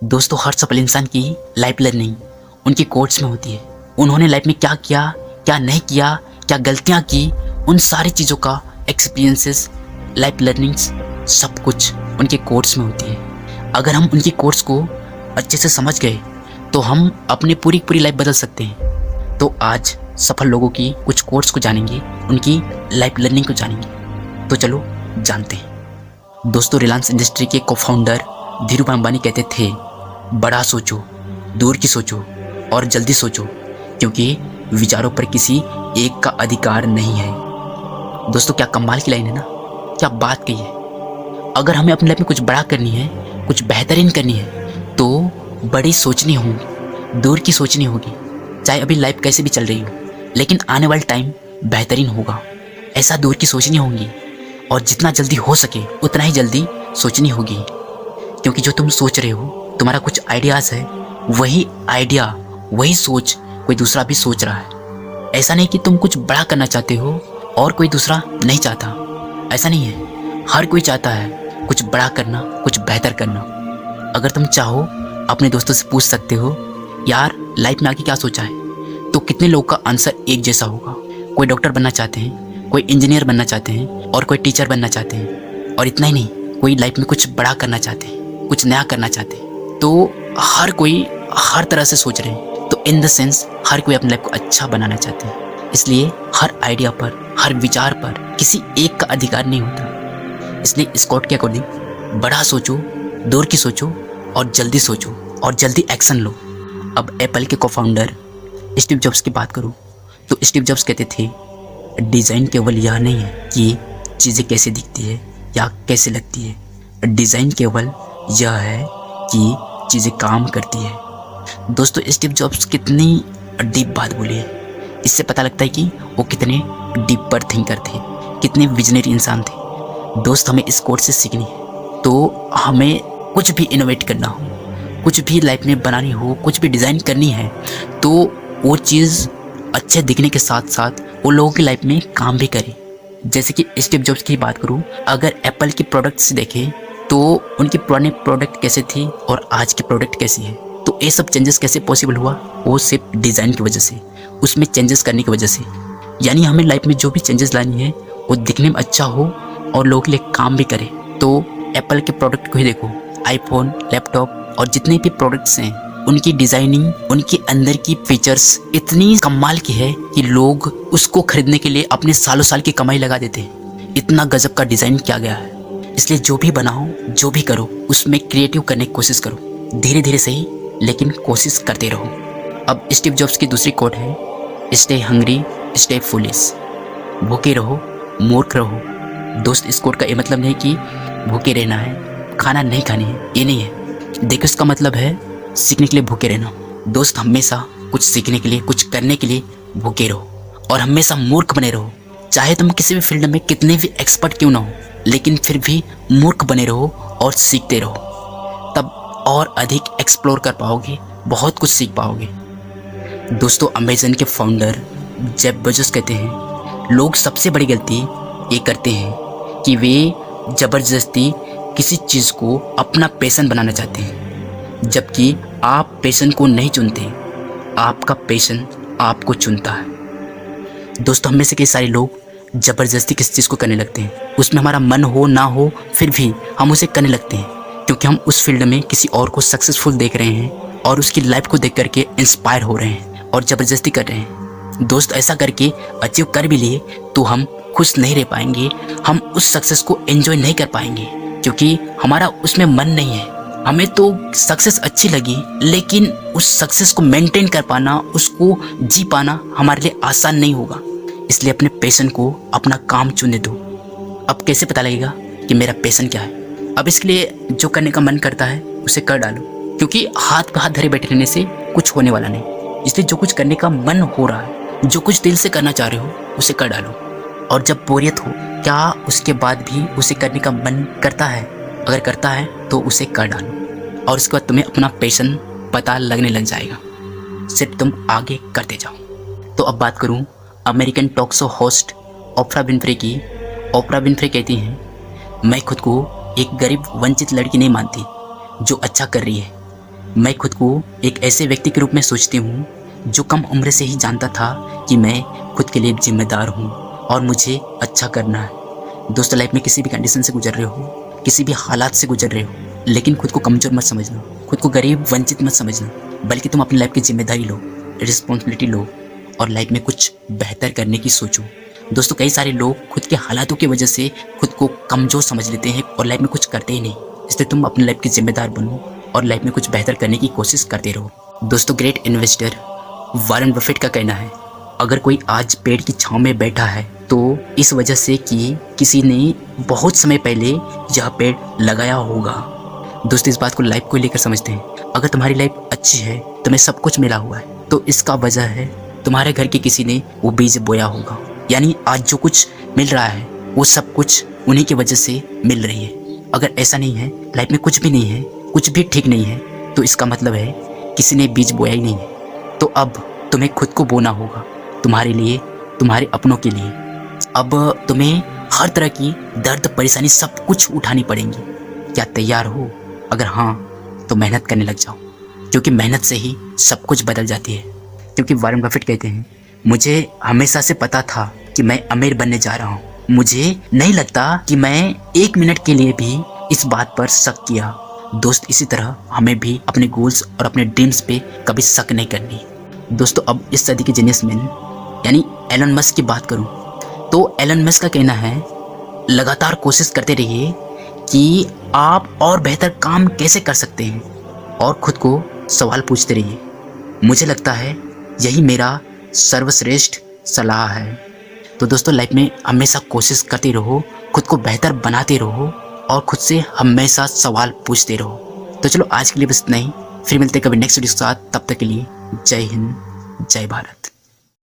दोस्तों, हर सफल इंसान की लाइफ लर्निंग उनकी कोट्स में होती है। उन्होंने लाइफ में क्या किया, क्या नहीं किया, क्या गलतियाँ की, उन सारी चीज़ों का एक्सपीरियंसेस, लाइफ लर्निंग्स, सब कुछ उनके कोट्स में होती है। अगर हम उनकी कोट्स को अच्छे से समझ गए तो हम अपनी पूरी लाइफ बदल सकते हैं। तो आज सफल लोगों की कुछ कोट्स को जानेंगे, उनकी लाइफ लर्निंग को जानेंगे। तो चलो जानते हैं। दोस्तों, रिलायंस इंडस्ट्री के को फाउंडर धीरूभाई अंबानी कहते थे, बड़ा सोचो, दूर की सोचो और जल्दी सोचो, क्योंकि विचारों पर किसी एक का अधिकार नहीं है। दोस्तों, क्या कमाल की लाइन है ना, क्या बात कही है। अगर हमें अपनी लाइफ में कुछ बड़ा करनी है, कुछ बेहतरीन करनी है, तो बड़ी सोचनी होगी, दूर की सोचनी होगी। चाहे अभी लाइफ कैसे भी चल रही हो, लेकिन आने वाला टाइम बेहतरीन होगा, ऐसा दूर की सोचनी होगी। और जितना जल्दी हो सके उतना ही जल्दी सोचनी होगी, क्योंकि जो तुम सोच रहे हो, तुम्हारा कुछ आइडियाज़ है, वही आइडिया, वही सोच कोई दूसरा भी सोच रहा है। ऐसा नहीं कि तुम कुछ बड़ा करना चाहते हो और कोई दूसरा नहीं चाहता, ऐसा नहीं है। हर कोई चाहता है कुछ बड़ा करना, कुछ बेहतर करना। अगर तुम चाहो अपने दोस्तों से पूछ सकते हो, यार लाइफ में आगे क्या सोचा है, तो कितने लोगों का आंसर एक जैसा होगा। कोई डॉक्टर बनना चाहते हैं, कोई इंजीनियर बनना चाहते हैं और कोई टीचर बनना चाहते हैं। और इतना ही नहीं, कोई लाइफ में कुछ बड़ा करना चाहते हैं, कुछ नया करना चाहते हैं। तो हर कोई हर तरह से सोच रहे हैं। तो इन द सेंस हर कोई अपनी लाइफ को अच्छा बनाना चाहते हैं। इसलिए हर आइडिया पर, हर विचार पर किसी एक का अधिकार नहीं होता। इसलिए इस कोट के अकॉर्डिंग, बड़ा सोचो, दूर की सोचो और जल्दी सोचो और जल्दी एक्शन लो। अब एप्पल के को फाउंडर स्टीव जॉब्स की बात करूँ तो स्टीव जॉब्स कहते थे, डिज़ाइन केवल यह नहीं है कि चीज़ें कैसे दिखती है या कैसे लगती है, डिज़ाइन केवल यह है कि चीज़ें काम करती है। दोस्तों, स्टीव जॉब्स कितनी डीप बात बोली है। इससे पता लगता है कि वो कितने डीपर थिंकर थे, कितने विजनरी इंसान थे। दोस्त, हमें इस कोट से सीखनी है। तो हमें कुछ भी इनोवेट करना हो, कुछ भी लाइफ में बनानी हो, कुछ भी डिज़ाइन करनी है, तो वो चीज़ अच्छे दिखने के साथ साथ वो लोगों की लाइफ में काम भी करे। जैसे कि स्टीव जॉब्स की बात करूँ, अगर एप्पल की प्रोडक्ट्स देखें तो उनकी पुराने प्रोडक्ट कैसे थी और आज की प्रोडक्ट कैसी है, तो ये सब चेंजेस कैसे पॉसिबल हुआ, वो सिर्फ डिज़ाइन की वजह से, उसमें चेंजेस करने की वजह से। यानी हमें लाइफ में जो भी चेंजेस लानी है वो दिखने में अच्छा हो और लोगों के लिए काम भी करे। तो एप्पल के प्रोडक्ट को ही देखो, आईफोन, लैपटॉप और जितने भी प्रोडक्ट्स हैं, उनकी डिज़ाइनिंग, उनके अंदर की फीचर्स इतनी कमाल की है कि लोग उसको खरीदने के लिए अपने सालों साल की कमाई लगा देते हैं। इतना गजब का डिज़ाइन किया गया है। इसलिए जो भी बनाओ, जो भी करो, उसमें क्रिएटिव करने की कोशिश करो। धीरे धीरे सही, लेकिन कोशिश करते रहो। अब स्टीव जॉब्स की दूसरी कोट है, स्टे हंग्री, स्टे फुलिश। भूखे रहो, मूर्ख रहो। दोस्त, इस कोट का ये मतलब नहीं कि भूखे रहना है, खाना नहीं खानी है, ये नहीं है। देखो, इसका मतलब है सीखने के लिए भूखे रहना। दोस्त, हमेशा कुछ सीखने के लिए, कुछ करने के लिए भूखे रहो और हमेशा मूर्ख बने रहो। चाहे तुम किसी भी फील्ड में कितने भी एक्सपर्ट क्यों ना हो, लेकिन फिर भी मूर्ख बने रहो और सीखते रहो। तब और अधिक एक्सप्लोर कर पाओगे, बहुत कुछ सीख पाओगे। दोस्तों, अमेज़न के फाउंडर जेफ बेजोस कहते हैं, लोग सबसे बड़ी गलती ये करते हैं कि वे ज़बरदस्ती किसी चीज़ को अपना पैशन बनाना चाहते हैं, जबकि आप पैशन को नहीं चुनते, आपका पैशन आपको चुनता है। दोस्तों, हम में से कई सारे लोग ज़बरदस्ती किसी चीज़ को करने लगते हैं। उसमें हमारा मन हो ना हो, फिर भी हम उसे करने लगते हैं, क्योंकि हम उस फील्ड में किसी और को सक्सेसफुल देख रहे हैं और उसकी लाइफ को देख करके इंस्पायर हो रहे हैं और ज़बरदस्ती कर रहे हैं। दोस्त, ऐसा करके अचीव कर भी लिए तो हम खुश नहीं रह पाएंगे, हम उस सक्सेस को एंजॉय नहीं कर पाएंगे, क्योंकि हमारा उसमें मन नहीं है। हमें तो सक्सेस अच्छी लगी, लेकिन उस सक्सेस को मेंटेन कर पाना, उसको जी पाना हमारे लिए आसान नहीं होगा। इसलिए अपने पैशन को अपना काम चुनने दो। अब कैसे पता लगेगा कि मेरा पैशन क्या है? अब इसके लिए जो करने का मन करता है उसे कर डालो, क्योंकि हाथ पे हाथ धरे बैठे रहने से कुछ होने वाला नहीं। इसलिए जो कुछ करने का मन हो रहा है, जो कुछ दिल से करना चाह रहे हो, उसे कर डालो। और जब बोरियत हो, क्या उसके बाद भी उसे करने का मन करता है? अगर करता है तो उसे कर डालो और उसके बाद तुम्हें अपना पैशन पता लगने लग जाएगा। सिर्फ तुम आगे करते जाओ। तो अब बात करूं अमेरिकन टॉक शो होस्ट ओप्रा विनफ्रे की। ओप्रा विनफ्रे कहती हैं, मैं खुद को एक गरीब वंचित लड़की नहीं मानती जो अच्छा कर रही है। मैं खुद को एक ऐसे व्यक्ति के रूप में सोचती हूँ जो कम उम्र से ही जानता था कि मैं खुद के लिए जिम्मेदार हूँ और मुझे अच्छा करना है। दोस्तों, लाइफ में किसी भी कंडीशन से गुजर रहे हो, किसी भी हालात से गुजर रहे हो, लेकिन खुद को कमज़ोर मत समझना, खुद को गरीब वंचित मत समझना, बल्कि तुम अपनी लाइफ की जिम्मेदारी लो, रिस्पॉन्सिबिलिटी लो और लाइफ में कुछ बेहतर करने की सोचो। दोस्तों, कई सारे लोग खुद के हालातों की वजह से खुद को कमज़ोर समझ लेते हैं और लाइफ में कुछ करते ही नहीं। इसलिए तुम अपनी लाइफ की जिम्मेदार बनो और लाइफ में कुछ बेहतर करने की कोशिश करते रहो। दोस्तों, ग्रेट इन्वेस्टर वॉरेन बफेट का कहना है, अगर कोई आज पेड़ की छांव में बैठा है तो इस वजह से कि किसी ने बहुत समय पहले यह पेड़ लगाया होगा। दोस्तों, इस बात को लाइफ को लेकर समझते हैं। अगर तुम्हारी लाइफ अच्छी है, तुम्हें सब कुछ मिला हुआ है, तो इसका वजह है तुम्हारे घर के किसी ने वो बीज बोया होगा। यानी आज जो कुछ मिल रहा है वो सब कुछ उन्हीं की वजह से मिल रही है। अगर ऐसा नहीं है, लाइफ में कुछ भी नहीं है, कुछ भी ठीक नहीं है, तो इसका मतलब है किसी ने बीज बोया ही नहीं है। तो अब तुम्हें खुद को बोना होगा, तुम्हारे लिए, तुम्हारे अपनों के लिए। अब तुम्हें हर तरह की दर्द, परेशानी सब कुछ उठानी पड़ेंगी। क्या तैयार हो? अगर हाँ, तो मेहनत करने लग जाओ, क्योंकि मेहनत से ही सब कुछ बदल जाती है। क्योंकि वॉरेन बफेट कहते हैं, मुझे हमेशा से पता था कि मैं अमीर बनने जा रहा हूँ। मुझे नहीं लगता कि मैं 1 मिनट के लिए भी इस बात पर शक किया। दोस्त, इसी तरह हमें भी अपने गोल्स और अपने ड्रीम्स पे कभी शक नहीं करनी। दोस्तों, अब इस सदी के बिजनेसमैन यानी एलन मस्क की बात करूं तो एलन मस्क का कहना है, लगातार कोशिश करते रहिए कि आप और बेहतर काम कैसे कर सकते हैं और खुद को सवाल पूछते रहिए। मुझे लगता है यही मेरा सर्वश्रेष्ठ सलाह है। तो दोस्तों, लाइफ में हमेशा कोशिश करते रहो, खुद को बेहतर बनाते रहो और खुद से हमेशा सवाल पूछते रहो। तो चलो, आज के लिए बस इतना ही। फिर मिलते हैं कभी नेक्स्ट वीडियो के साथ। तब तक के लिए जय हिंद, जय भारत।